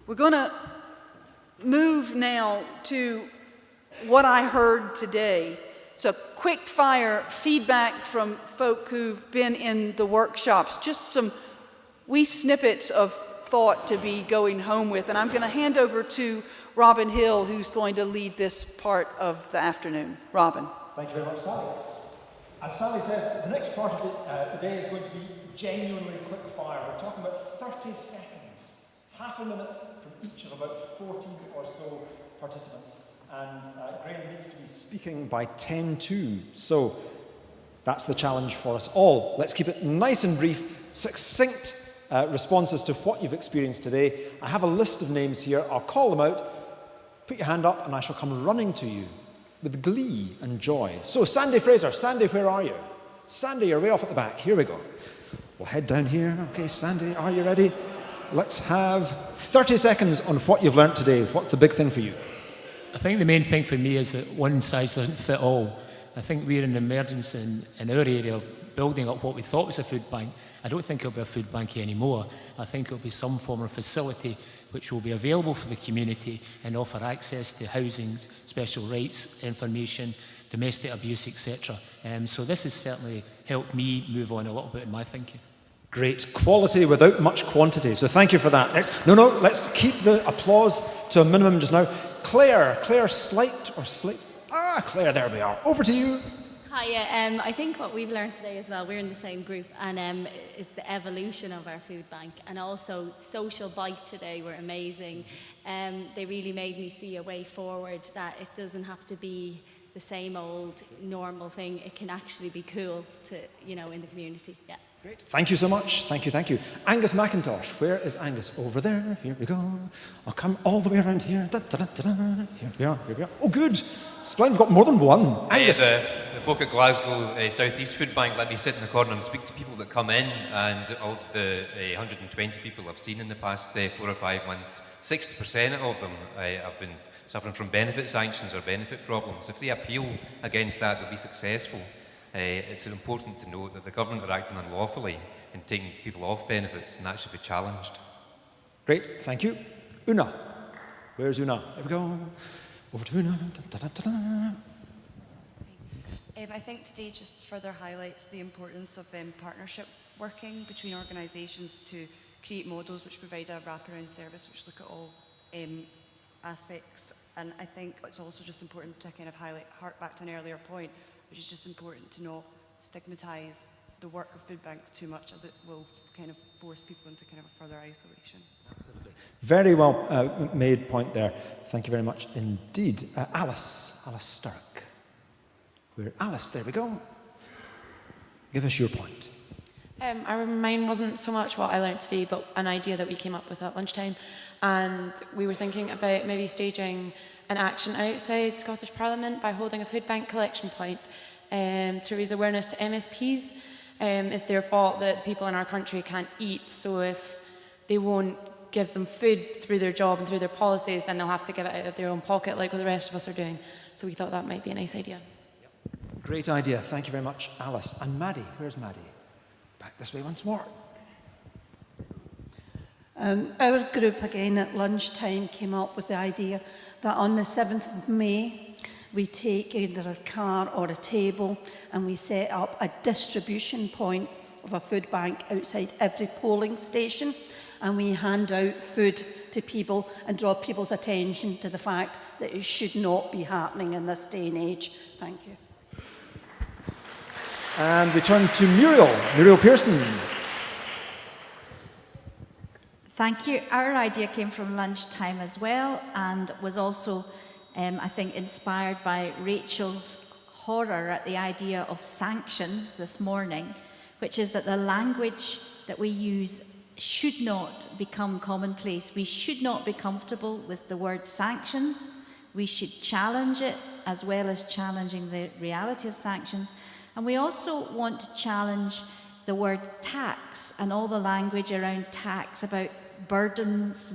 We're going to move now to what I heard today. It's a quick fire feedback from folk who've been in the workshops, just some wee snippets of thought to be going home with. And I'm going to hand over to Robin Hill, who's going to lead this part of the afternoon. Robin. Thank you very much, Sally. As Sally says, the next part of the day is going to be genuinely quick fire. We're talking about 30 seconds, half a minute from each of about 40 or so participants. And Graham needs to be speaking by 10:02. So that's the challenge for us all. Let's keep it nice and brief, succinct responses to what you've experienced today. I have a list of names here. I'll call them out. Put your hand up and I shall come running to you with glee and joy. So Sandy Fraser. Sandy, where are you? Sandy, you're way off at the back. Here we go. We'll head down here. Okay, Sandy, are you ready? Let's have 30 seconds on what you've learnt today. What's the big thing for you? I think the main thing for me is that one size doesn't fit all. I think we're in emergency in our area of building up what we thought was a food bank. I don't think it'll be a food bank anymore. I think it'll be some form of facility which will be available for the community and offer access to housing, special rights, information, domestic abuse, etc. So this has certainly helped me move on a little bit in my thinking. Great. Quality without much quantity. So thank you for that. No, let's keep the applause to a minimum just now. Claire, Slate or Slate? Claire, there we are. Over to you. Hi, I think what we've learned today as well, we're in the same group, and it's the evolution of our food bank, and also Social Bite today were amazing. They really made me see a way forward, that it doesn't have to be the same old normal thing. It can actually be cool to, in the community. Yeah. Great. Thank you so much. Thank you. Angus McIntosh. Where is Angus? Over there. Here we go. I'll come all the way around here. Da, da, da, da, da. Here we are. Oh, good. Splendid. We've got more than one. Angus. The folk at Glasgow South East Food Bank let me sit in the corner and speak to people that come in, and of the 120 people I've seen in the past 4 or 5 months, 60% of them have been suffering from benefit sanctions or benefit problems. If they appeal against that, they'll be successful. It's important to note that the government are acting unlawfully in taking people off benefits, and that should be challenged. Great, thank you. Una. Where's Una? There we go. Over to Una. Da, da, da, da. I think today just further highlights the importance of partnership working between organisations to create models which provide a wraparound service which look at all aspects. And I think it's also just important to kind of hark back to an earlier point, which is just important to not stigmatise the work of food banks too much, as it will kind of force people into kind of a further isolation. Absolutely. Very well made point there. Thank you very much indeed. Alice Stark. Alice, there we go. Give us your point. Mine wasn't so much what I learned today, but an idea that we came up with at lunchtime. And we were thinking about maybe staging an action outside Scottish Parliament by holding a food bank collection point to raise awareness to MSPs. It's their fault that people in our country can't eat, so if they won't give them food through their job and through their policies, then they'll have to give it out of their own pocket like what the rest of us are doing. So we thought that might be a nice idea. Great idea. Thank you very much, Alice. And Maddie, where's Maddie? Back this way once more. Our group, again at lunchtime, came up with the idea that on the 7th of May, we take either a car or a table and we set up a distribution point of a food bank outside every polling station, and we hand out food to people and draw people's attention to the fact that it should not be happening in this day and age. Thank you. And we turn to Muriel Pearson. Thank you. Our idea came from lunchtime as well, and was also, I think, inspired by Rachel's horror at the idea of sanctions this morning, which is that the language that we use should not become commonplace. We should not be comfortable with the word sanctions. We should challenge it, as well as challenging the reality of sanctions. And we also want to challenge the word tax and all the language around tax, about burdens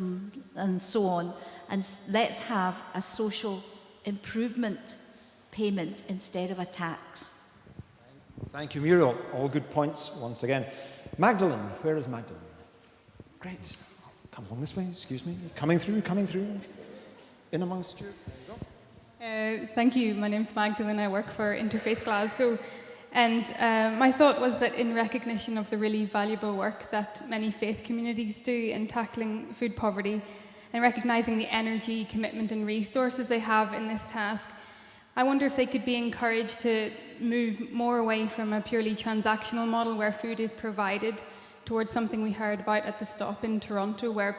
and so on. And let's have a social improvement payment instead of a tax. Thank you, Muriel. All good points once again. Magdalene, where is Magdalene? Great. come along this way, excuse me. Coming through. In amongst you. There you go. Thank you. My name's Magdalene. I work for Interfaith Glasgow. And my thought was that in recognition of the really valuable work that many faith communities do in tackling food poverty and recognising the energy, commitment and resources they have in this task, I wonder if they could be encouraged to move more away from a purely transactional model where food is provided towards something we heard about at the stop in Toronto, where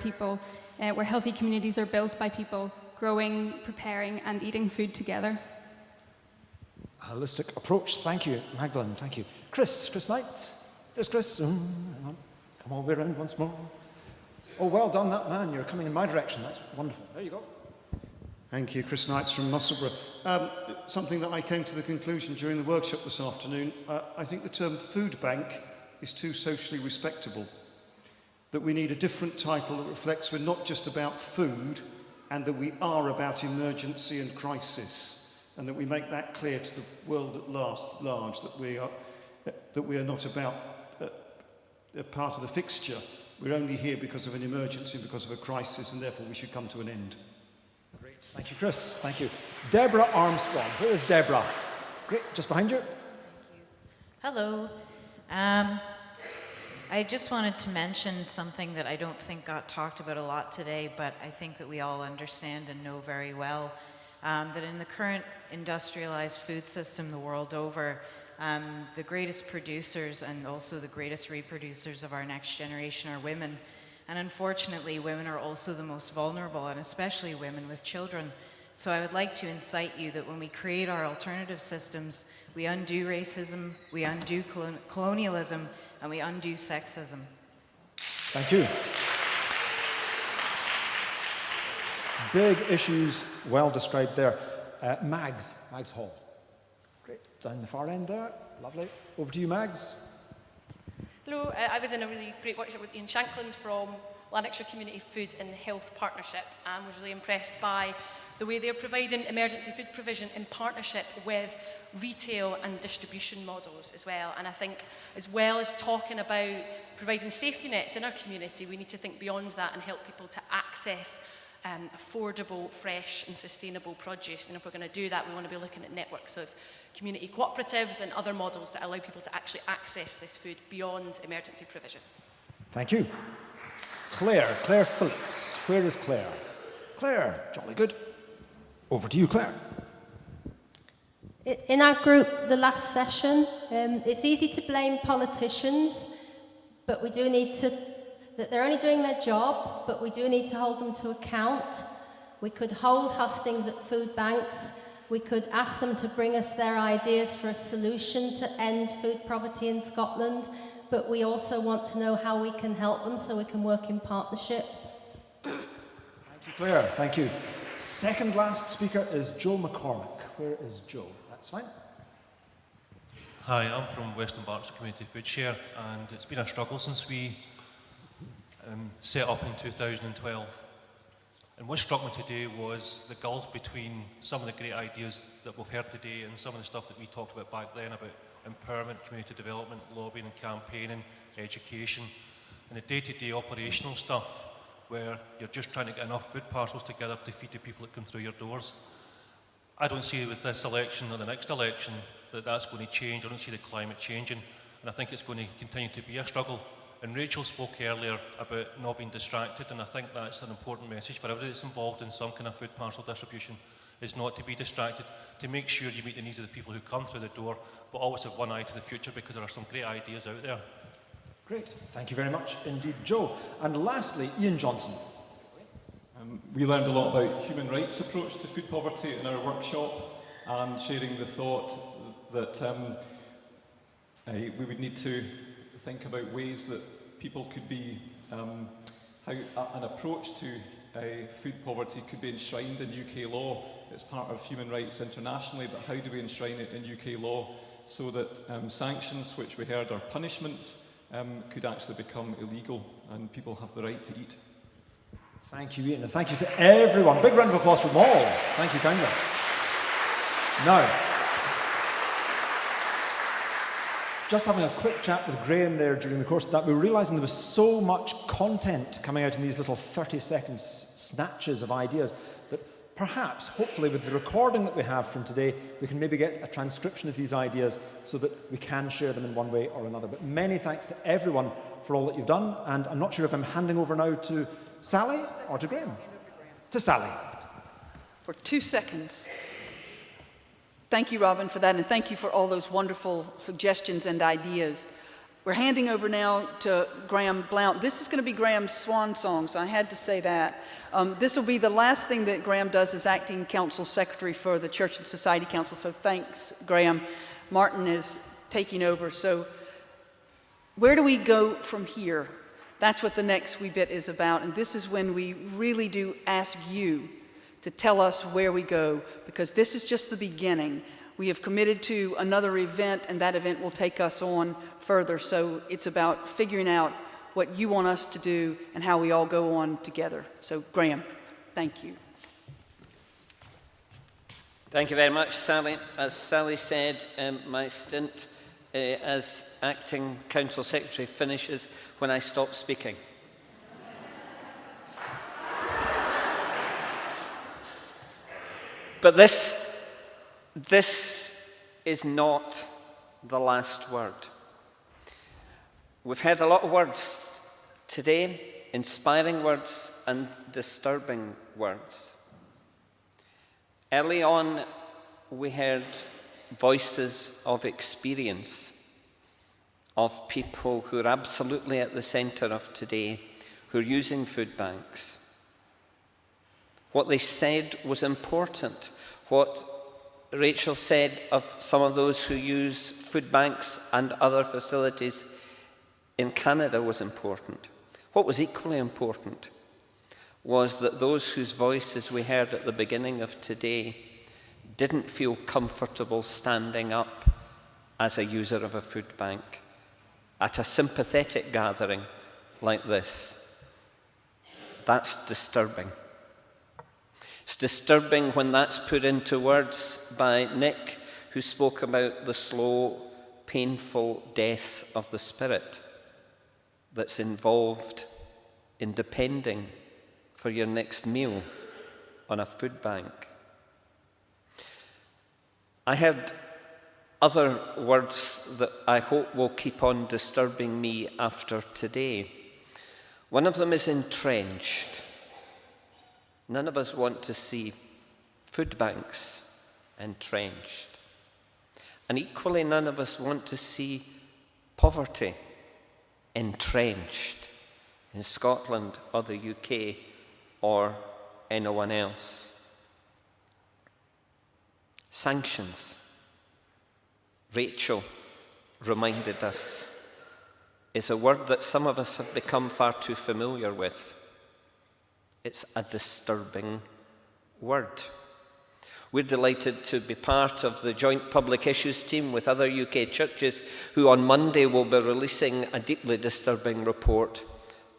where healthy communities are built by people growing, preparing and eating food together. Holistic approach. Thank you, Magdalene. Thank you. Chris Knight. There's Chris. Hang on. Come all the way around once more. Oh, well done, that man. You're coming in my direction. That's wonderful. There you go. Thank you. Chris Knights from Musselburgh. Something that I came to the conclusion during the workshop this afternoon, I think the term food bank is too socially respectable. That we need a different title that reflects we're not just about food and that we are about emergency and crisis. And that we make that clear to the world at large, that we are not about a part of the fixture. We're only here because of an emergency, because of a crisis, and therefore we should come to an end. Great. Thank you, Chris. Thank you. Deborah Armstrong. Where is Deborah? Great. Just behind you. Thank you. Hello. I just wanted to mention something that I don't think got talked about a lot today, but I think that we all understand and know very well. That in the current industrialized food system the world over, the greatest producers and also the greatest reproducers of our next generation are women. And unfortunately, women are also the most vulnerable, and especially women with children. So I would like to incite you that when we create our alternative systems, we undo racism, we undo colonialism, and we undo sexism. Thank you. Big issues, well described there. Mags Hall. Great, down the far end there, lovely. Over to you, Mags. Hello, I was in a really great workshop with Ian Shankland from Lanarkshire Community Food and Health Partnership and was really impressed by the way they're providing emergency food provision in partnership with retail and distribution models as well. And I think as well as talking about providing safety nets in our community, we need to think beyond that and help people to access affordable, fresh and sustainable produce. And if we're going to do that, we want to be looking at networks of community cooperatives and other models that allow people to actually access this food beyond emergency provision. Thank you. Claire Phillips. Where is Claire? Claire, jolly good. Over to you, Claire. In our group, the last session, it's easy to blame politicians, but we do need to that they're only doing their job, but we do need to hold them to account. We could hold hustings at food banks. We could ask them to bring us their ideas for a solution to end food poverty in Scotland, but we also want to know how we can help them so we can work in partnership. Thank you, Claire. Thank you. Second last speaker is Joe McCormick. Where is Joe? That's fine. Hi, I'm from Western Berkshire Community Food Share, and it's been a struggle since we set up in 2012. And what struck me today was the gulf between some of the great ideas that we've heard today and some of the stuff that we talked about back then about empowerment, community development, lobbying and campaigning, education, and the day-to-day operational stuff where you're just trying to get enough food parcels together to feed the people that come through your doors. I don't see with this election or the next election that that's going to change. I don't see the climate changing, and I think it's going to continue to be a struggle. And Rachel spoke earlier about not being distracted, and I think that's an important message for everybody that's involved in some kind of food parcel distribution, is not to be distracted, to make sure you meet the needs of the people who come through the door, but always have one eye to the future because there are some great ideas out there. Great, thank you very much indeed, Joe. And lastly, Ian Johnson. We learned a lot about human rights approach to food poverty in our workshop, and sharing the thought that we would need to think about ways that people could be, how an approach to food poverty could be enshrined in UK law. It's part of human rights internationally, but how do we enshrine it in UK law so that sanctions, which we heard are punishments, could actually become illegal and people have the right to eat. Thank you, Ian, and thank you to everyone. Big round of applause from all. Thank you kindly. Now, just having a quick chat with Graham there during the course of that, we were realising there was so much content coming out in these little 30-second snatches of ideas that perhaps, hopefully, with the recording that we have from today, we can maybe get a transcription of these ideas so that we can share them in one way or another. But many thanks to everyone for all that you've done, and I'm not sure if I'm handing over now to Sally or to Graham. To Sally. For 2 seconds. Thank you, Robin, for that, and thank you for all those wonderful suggestions and ideas. We're handing over now to Graham Blount. This is going to be Graham's swan song, so I had to say that. This will be the last thing that Graham does as acting council secretary for the Church and Society Council, so thanks, Graham. Martin is taking over. So where do we go from here? That's what the next wee bit is about, and this is when we really do ask you to tell us where we go, because this is just the beginning. We have committed to another event, and that event will take us on further. So it's about figuring out what you want us to do and how we all go on together. So Graham, thank you. Thank you very much, Sally. As Sally said, my stint as acting council secretary finishes when I stop speaking. But this is not the last word. We've heard a lot of words today, inspiring words and disturbing words. Early on, we heard voices of experience, of people who are absolutely at the centre of today, who are using food banks. What they said was important. What Rachel said of some of those who use food banks and other facilities in Canada was important. What was equally important was that those whose voices we heard at the beginning of today didn't feel comfortable standing up as a user of a food bank at a sympathetic gathering like this. That's disturbing. It's disturbing when that's put into words by Nick, who spoke about the slow, painful death of the spirit that's involved in depending for your next meal on a food bank. I heard other words that I hope will keep on disturbing me after today. One of them is entrenched. None of us want to see food banks entrenched. And equally, none of us want to see poverty entrenched in Scotland or the UK or anyone else. Sanctions, Rachel reminded us, is a word that some of us have become far too familiar with. It's a disturbing word. We're delighted to be part of the joint public issues team with other UK churches who on Monday will be releasing a deeply disturbing report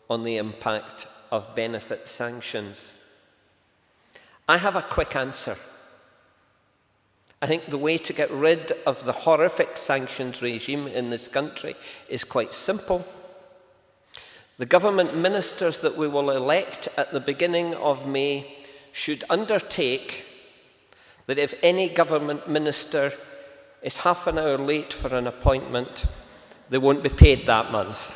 on the impact of benefit sanctions. I have a quick answer. I think the way to get rid of the horrific sanctions regime in this country is quite simple. The government ministers that we will elect at the beginning of May should undertake that if any government minister is half an hour late for an appointment, they won't be paid that month.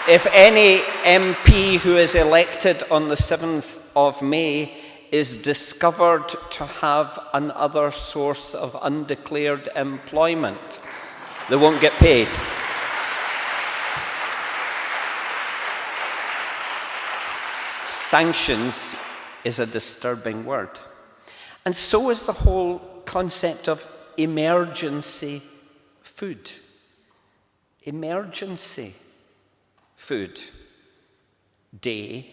If any MP who is elected on the 7th of May is discovered to have another source of undeclared employment, they won't get paid. Sanctions is a disturbing word. And so is the whole concept of emergency food. Emergency food. Day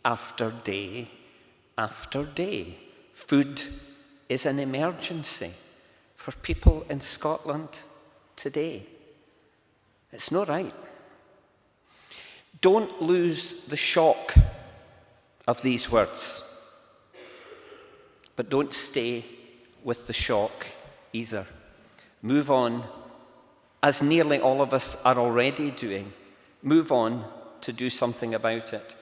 after day after day. Food is an emergency for people in Scotland today. It's not right. Don't lose the shock of these words. But don't stay with the shock either. Move on, as nearly all of us are already doing. Move on to do something about it.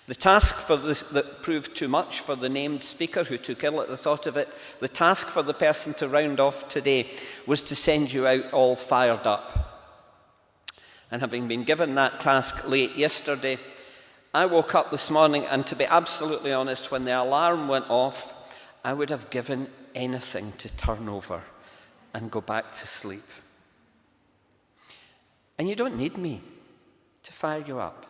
The task for this that proved too much for the named speaker who took ill at the thought of it, the task for the person to round off today was to send you out all fired up. And having been given that task late yesterday, I woke up this morning, and to be absolutely honest, when the alarm went off, I would have given anything to turn over and go back to sleep. And you don't need me to fire you up.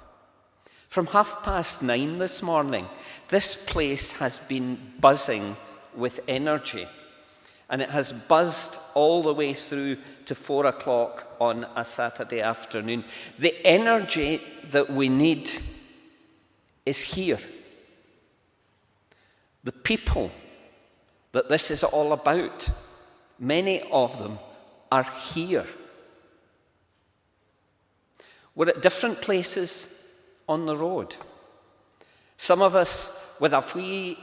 From 9:30 this morning, this place has been buzzing with energy. And it has buzzed all the way through to 4 o'clock on a Saturday afternoon. The energy that we need is here. The people that this is all about, many of them are here. We're at different places on the road. Some of us with a wee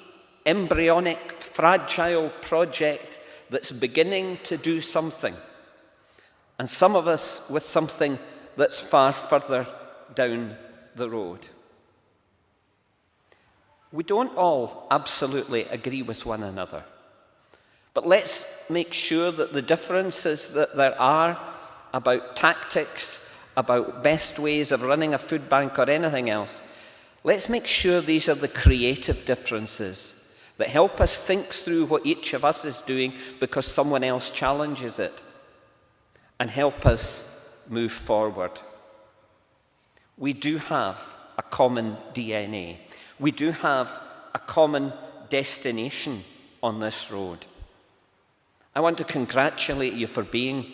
embryonic, fragile project that's beginning to do something. And some of us with something that's far further down the road. We don't all absolutely agree with one another. But let's make sure that the differences that there are about tactics, about best ways of running a food bank or anything else, let's make sure these are the creative differences that help us think through what each of us is doing because someone else challenges it, and help us move forward. We do have a common DNA. We do have a common destination on this road. I want to congratulate you for being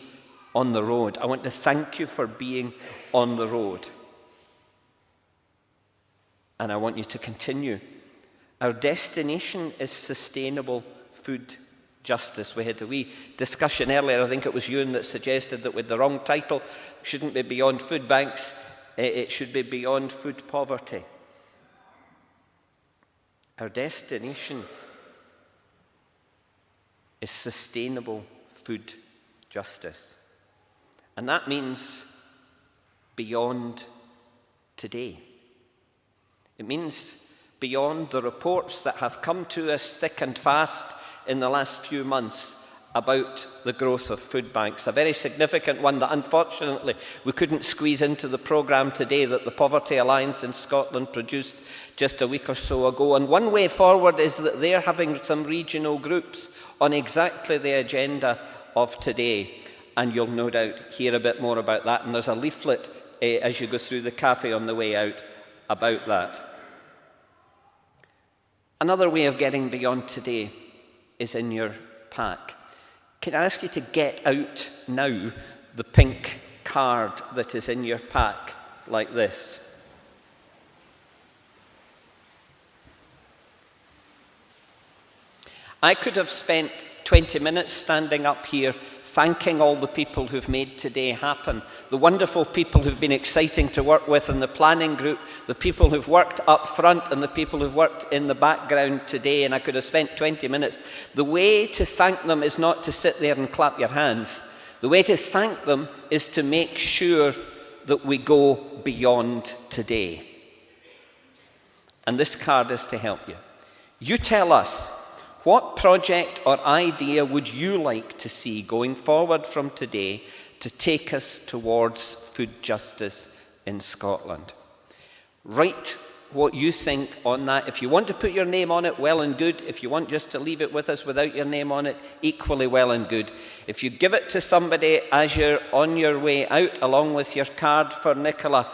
on the road. I want to thank you for being on the road. And I want you to continue. Our destination is sustainable food justice. We had a wee discussion earlier, I think it was Ewan that suggested that with the wrong title, it shouldn't be beyond food banks, it should be beyond food poverty. Our destination is sustainable food justice. And that means beyond today. It means beyond the reports that have come to us thick and fast in the last few months about the growth of food banks. A very significant one that unfortunately we couldn't squeeze into the programme today that the Poverty Alliance in Scotland produced just a week or so ago. And one way forward is that they're having some regional groups on exactly the agenda of today. And you'll no doubt hear a bit more about that. And there's a leaflet as you go through the cafe on the way out about that. Another way of getting beyond today is in your pack. Can I ask you to get out now the pink card that is in your pack like this? I could have spent 20 minutes standing up here thanking all the people who've made today happen, the wonderful people who've been exciting to work with in the planning group, the people who've worked up front and the people who've worked in the background today, and I could have spent 20 minutes. The way to thank them is not to sit there and clap your hands. The way to thank them is to make sure that we go beyond today. And this card is to help you. You tell us, what project or idea would you like to see going forward from today to take us towards food justice in Scotland? Write what you think on that. If you want to put your name on it, well and good. If you want just to leave it with us without your name on it, equally well and good. If you give it to somebody as you're on your way out, along with your card for Nicola,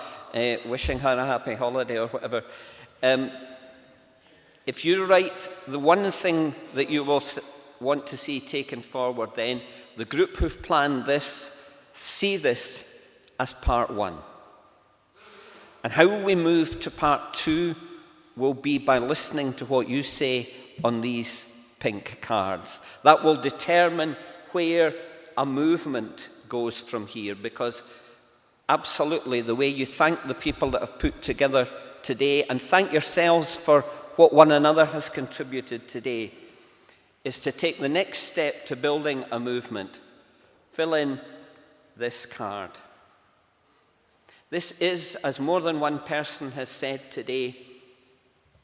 wishing her a happy holiday or whatever, if you write the one thing that you will want to see taken forward, then the group who've planned this see this as part one. And how we move to part two will be by listening to what you say on these pink cards. That will determine where a movement goes from here, because absolutely the way you thank the people that have put together today and thank yourselves for what one another has contributed today is to take the next step to building a movement. Fill in this card. This is, as more than one person has said today,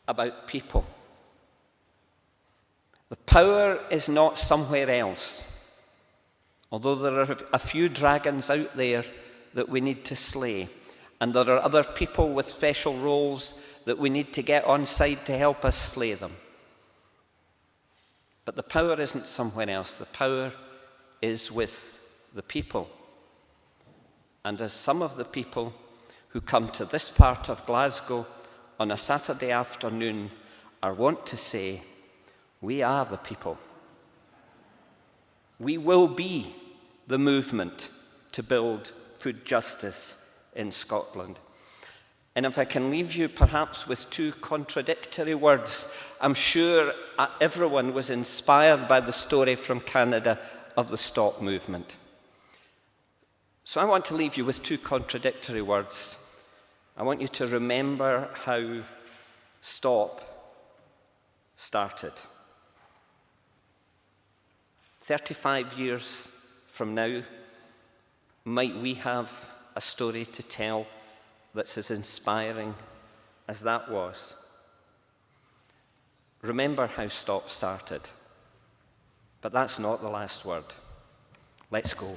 about people. The power is not somewhere else, although there are a few dragons out there that we need to slay, and there are other people with special roles that we need to get on side to help us slay them. But the power isn't somewhere else. The power is with the people. And as some of the people who come to this part of Glasgow on a Saturday afternoon are wont to say, we are the people. We will be the movement to build food justice in Scotland. And if I can leave you perhaps with two contradictory words, I'm sure everyone was inspired by the story from Canada of the Stop movement. So I want to leave you with two contradictory words. I want you to remember how Stop started. 35 years from now, might we have a story to tell that's as inspiring as that was? Remember how Stop started. But that's not the last word. Let's go.